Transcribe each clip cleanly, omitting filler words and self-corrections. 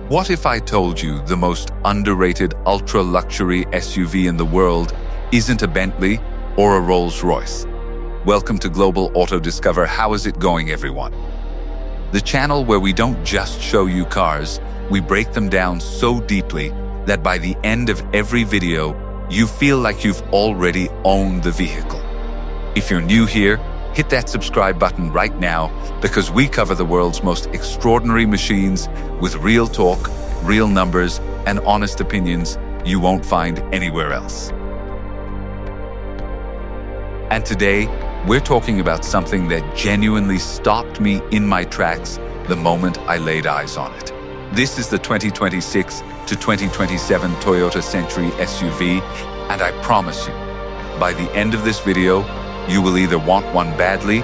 What if I told you the most underrated ultra-luxury SUV in the world isn't a Bentley or a Rolls-Royce? Welcome to Global Auto Discover. How is it going, everyone? The channel where we don't just show you cars, we break them down so deeply that by the end of every video, you feel like you've already owned the vehicle. If you're new here, hit that subscribe button right now because we cover the world's most extraordinary machines with real talk, real numbers, and honest opinions you won't find anywhere else. And today, we're talking about something that genuinely stopped me in my tracks the moment I laid eyes on it. This is the 2026 to 2027 Toyota Century SUV, and I promise you, by the end of this video, you will either want one badly,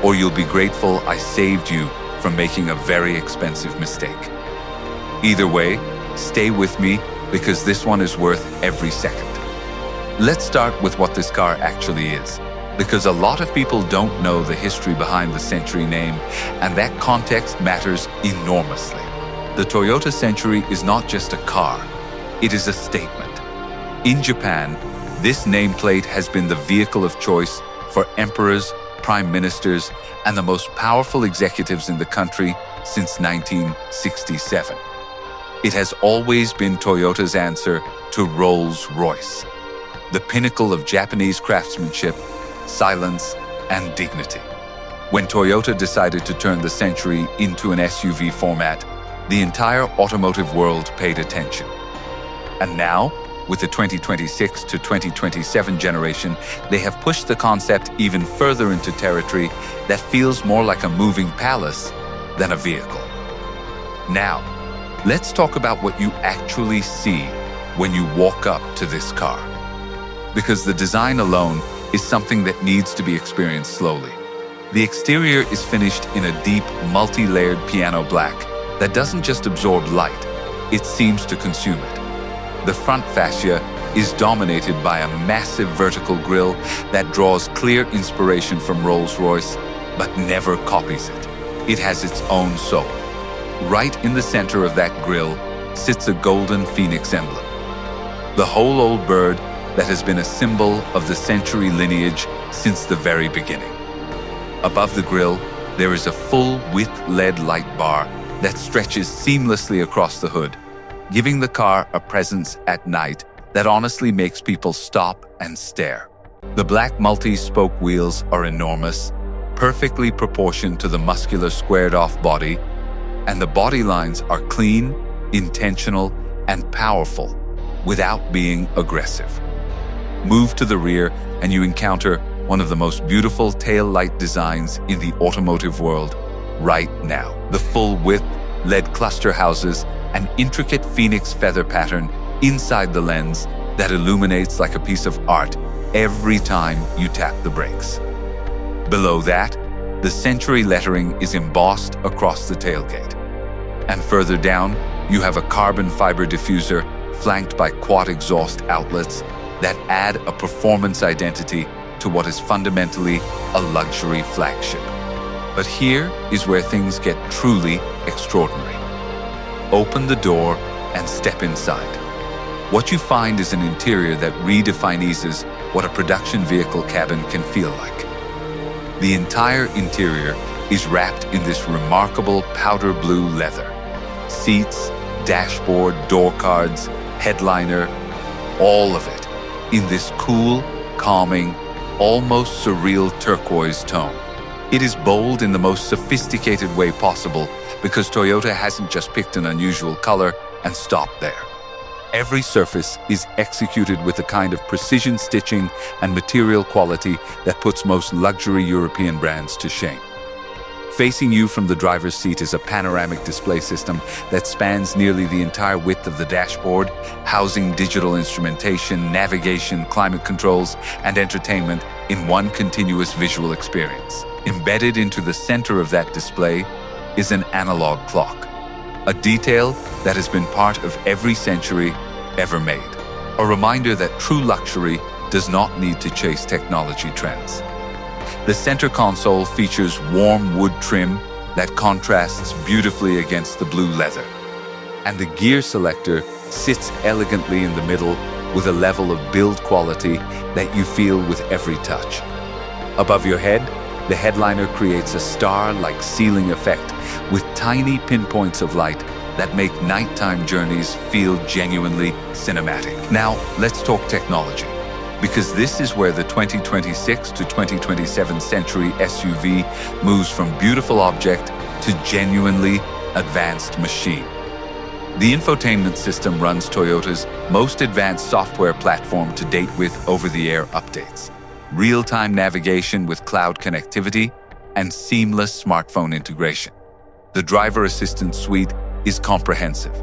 or you'll be grateful I saved you from making a very expensive mistake. Either way, stay with me because this one is worth every second. Let's start with what this car actually is, because a lot of people don't know the history behind the Century name, and that context matters enormously. The Toyota Century is not just a car, it is a statement. In Japan, this nameplate has been the vehicle of choice for emperors, prime ministers, and the most powerful executives in the country since 1967. It has always been Toyota's answer to Rolls-Royce, the pinnacle of Japanese craftsmanship, silence, and dignity. When Toyota decided to turn the Century into an SUV format, the entire automotive world paid attention. And now, with the 2026 to 2027 generation, they have pushed the concept even further into territory that feels more like a moving palace than a vehicle. Now, let's talk about what you actually see when you walk up to this car. Because the design alone is something that needs to be experienced slowly. The exterior is finished in a deep, multi-layered piano black that doesn't just absorb light, it seems to consume it. The front fascia is dominated by a massive vertical grille that draws clear inspiration from Rolls-Royce, but never copies it. It has its own soul. Right in the center of that grille sits a golden phoenix emblem, the whole old bird that has been a symbol of the Century lineage since the very beginning. Above the grille, there is a full-width LED light bar that stretches seamlessly across the hood, giving the car a presence at night that honestly makes people stop and stare. The black multi-spoke wheels are enormous, perfectly proportioned to the muscular squared-off body, and the body lines are clean, intentional, and powerful without being aggressive. Move to the rear and you encounter one of the most beautiful tail light designs in the automotive world right now. The full-width LED cluster houses an intricate phoenix feather pattern inside the lens that illuminates like a piece of art every time you tap the brakes. Below that, the Century lettering is embossed across the tailgate. And further down, you have a carbon fiber diffuser flanked by quad exhaust outlets that add a performance identity to what is fundamentally a luxury flagship. But here is where things get truly extraordinary. Open the door and step inside. What you find is an interior that redefines what a production vehicle cabin can feel like. The entire interior is wrapped in this remarkable powder blue leather. Seats, dashboard, door cards, headliner, all of it in this cool, calming, almost surreal turquoise tone. It is bold in the most sophisticated way possible because Toyota hasn't just picked an unusual color and stopped there. Every surface is executed with the kind of precision stitching and material quality that puts most luxury European brands to shame. Facing you from the driver's seat is a panoramic display system that spans nearly the entire width of the dashboard, housing digital instrumentation, navigation, climate controls, and entertainment in one continuous visual experience. Embedded into the center of that display is an analog clock, a detail that has been part of every Century ever made. A reminder that true luxury does not need to chase technology trends. The center console features warm wood trim that contrasts beautifully against the blue leather. and the gear selector sits elegantly in the middle with a level of build quality that you feel with every touch. Above your head, the headliner creates a star-like ceiling effect with tiny pinpoints of light that make nighttime journeys feel genuinely cinematic. Now, let's talk technology, because this is where the 2026 to 2027 Century SUV moves from beautiful object to genuinely advanced machine. The infotainment system runs Toyota's most advanced software platform to date with over-the-air updates, real-time navigation with cloud connectivity, and seamless smartphone integration. The driver assistance suite is comprehensive,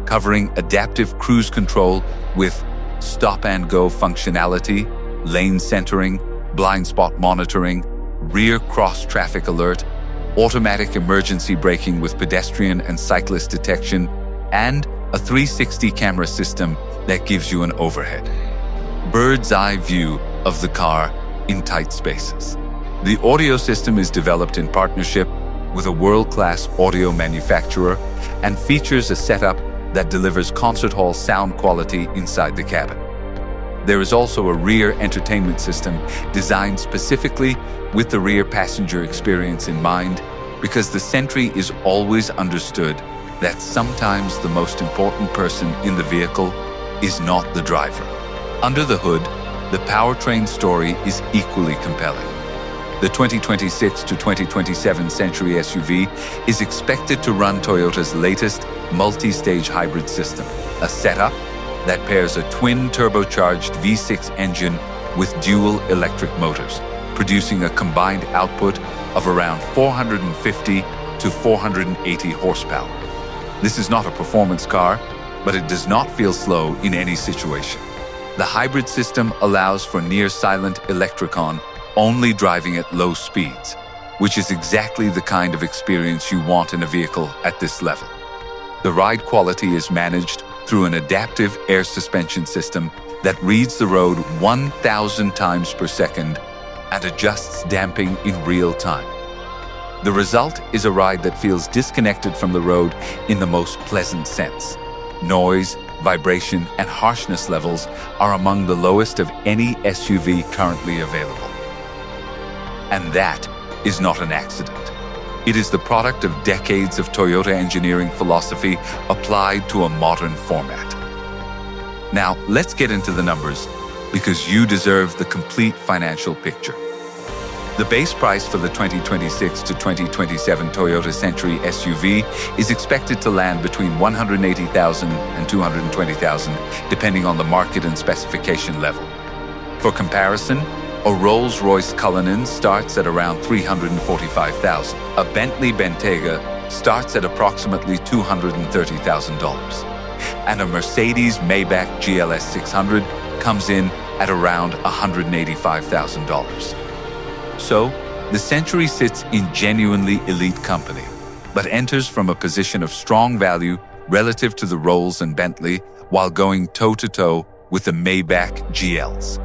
covering adaptive cruise control with stop-and-go functionality, lane centering, blind spot monitoring, rear cross-traffic alert, automatic emergency braking with pedestrian and cyclist detection, and a 360 camera system that gives you an overhead bird's eye view of the car in tight spaces. The audio system is developed in partnership with a world-class audio manufacturer and features a setup that delivers concert hall sound quality inside the cabin. There is also a rear entertainment system designed specifically with the rear passenger experience in mind, because the Century is always understood that sometimes the most important person in the vehicle is not the driver. Under the hood, the powertrain story is equally compelling. The 2026 to 2027 Century SUV is expected to run Toyota's latest multi-stage hybrid system, a setup that pairs a twin turbocharged V6 engine with dual electric motors, producing a combined output of around 450 to 480 horsepower. This is not a performance car, but it does not feel slow in any situation. The hybrid system allows for near-silent electricon, only driving at low speeds, which is exactly the kind of experience you want in a vehicle at this level. The ride quality is managed through an adaptive air suspension system that reads the road 1,000 times per second and adjusts damping in real time. The result is a ride that feels disconnected from the road in the most pleasant sense. Noise, vibration, and harshness levels are among the lowest of any SUV currently available. And that is not an accident. It is the product of decades of Toyota engineering philosophy applied to a modern format. Now, let's get into the numbers, because you deserve the complete financial picture. The base price for the 2026 to 2027 Toyota Century SUV is expected to land between $180,000 and $220,000, depending on the market and specification level. For comparison, a Rolls-Royce Cullinan starts at around $345,000. A Bentley Bentayga starts at approximately $230,000. And a Mercedes-Maybach GLS600 comes in at around $185,000. So, the Century sits in genuinely elite company, but enters from a position of strong value relative to the Rolls and Bentley while going toe-to-toe with the Maybach GLs.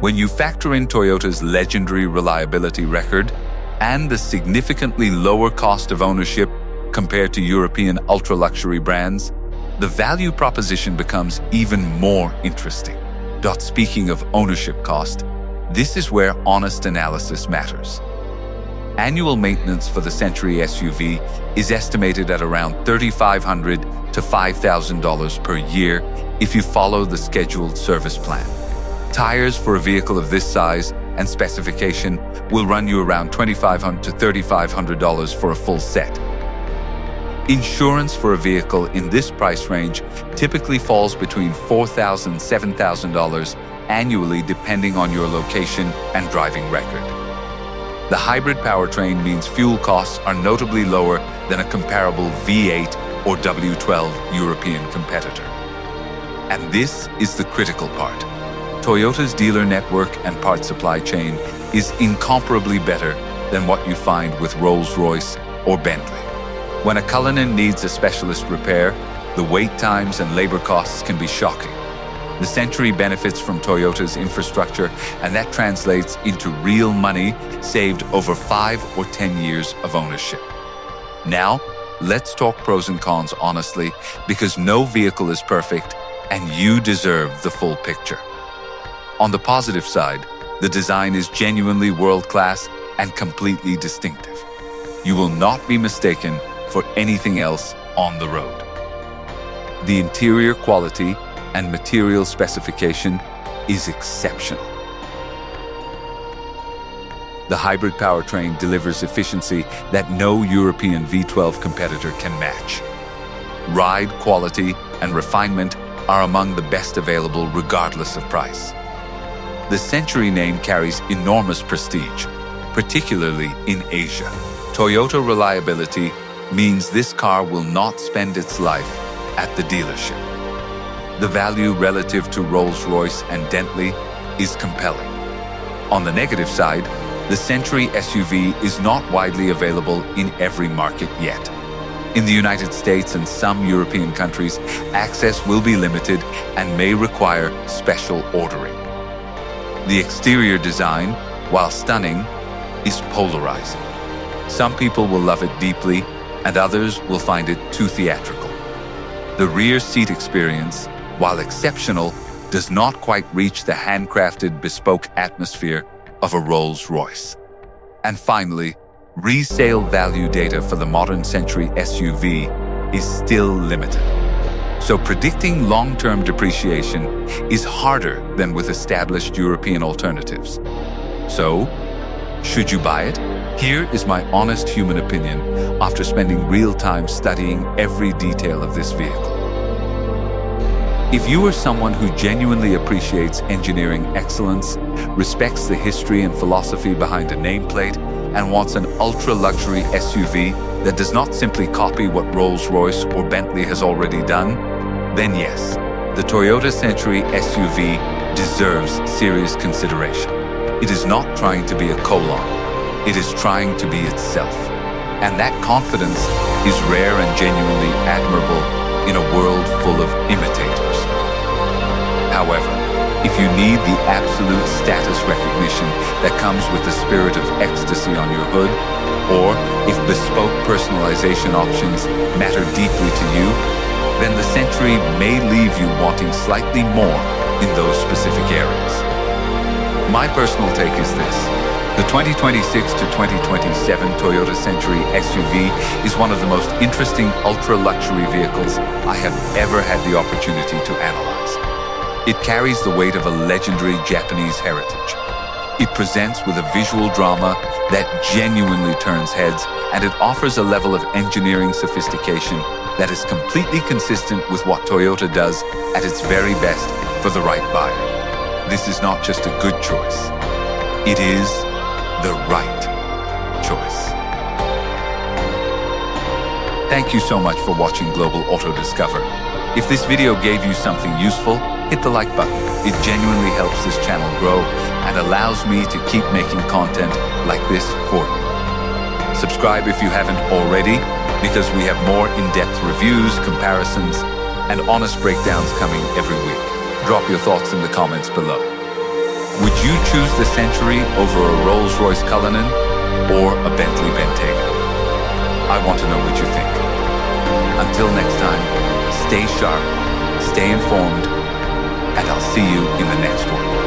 When you factor in Toyota's legendary reliability record and the significantly lower cost of ownership compared to European ultra-luxury brands, the value proposition becomes even more interesting. Speaking of ownership cost, this is where honest analysis matters. Annual maintenance for the Century SUV is estimated at around $3,500 to $5,000 per year if you follow the scheduled service plan. Tires for a vehicle of this size and specification will run you around $2,500 to $3,500 for a full set. Insurance for a vehicle in this price range typically falls between $4,000 and $7,000 annually, depending on your location and driving record. The hybrid powertrain means fuel costs are notably lower than a comparable V8 or W12 European competitor. And this is the critical part. Toyota's dealer network and parts supply chain is incomparably better than what you find with Rolls-Royce or Bentley. When a Cullinan needs a specialist repair, the wait times and labor costs can be shocking. The Century benefits from Toyota's infrastructure, and that translates into real money saved over 5 or 10 years of ownership. Now, let's talk pros and cons honestly, because no vehicle is perfect and you deserve the full picture. On the positive side, the design is genuinely world-class and completely distinctive. You will not be mistaken for anything else on the road. The interior quality and material specification is exceptional. The hybrid powertrain delivers efficiency that no European V12 competitor can match. Ride quality and refinement are among the best available regardless of price. The Century name carries enormous prestige, particularly in Asia. Toyota reliability means this car will not spend its life at the dealership. The value relative to Rolls-Royce and Bentley is compelling. On the negative side, the Century SUV is not widely available in every market yet. In the United States and some European countries, access will be limited and may require special ordering. The exterior design, while stunning, is polarizing. Some people will love it deeply, and others will find it too theatrical. The rear seat experience, while exceptional, does not quite reach the handcrafted, bespoke atmosphere of a Rolls-Royce. And finally, resale value data for the modern Century SUV is still limited. So predicting long-term depreciation is harder than with established European alternatives. So, should you buy it? Here is my honest human opinion after spending real time studying every detail of this vehicle. If you are someone who genuinely appreciates engineering excellence, respects the history and philosophy behind a nameplate, and wants an ultra-luxury SUV that does not simply copy what Rolls-Royce or Bentley has already done, then yes, the Toyota Century SUV deserves serious consideration. It is not trying to be a colon. It is trying to be itself. And that confidence is rare and genuinely admirable in a world full of imitators. However, if you need the absolute status recognition that comes with the spirit of ecstasy on your hood, or if bespoke personalization options matter deeply to you, then the Century may leave you wanting slightly more in those specific areas. My personal take is this. The 2026 to 2027 Toyota Century SUV is one of the most interesting ultra-luxury vehicles I have ever had the opportunity to analyze. It carries the weight of a legendary Japanese heritage. It presents with a visual drama that genuinely turns heads, and it offers a level of engineering sophistication that is completely consistent with what Toyota does at its very best for the right buyer. This is not just a good choice. It is the right choice. Thank you so much for watching Global Auto Discover. If this video gave you something useful, hit the like button. It genuinely helps this channel grow and allows me to keep making content like this for you. Subscribe if you haven't already, because we have more in-depth reviews, comparisons, and honest breakdowns coming every week. Drop your thoughts in the comments below. Would you choose the Century over a Rolls-Royce Cullinan or a Bentley Bentayga? I want to know what you think. Until next time, stay sharp, stay informed, and I'll see you in the next one.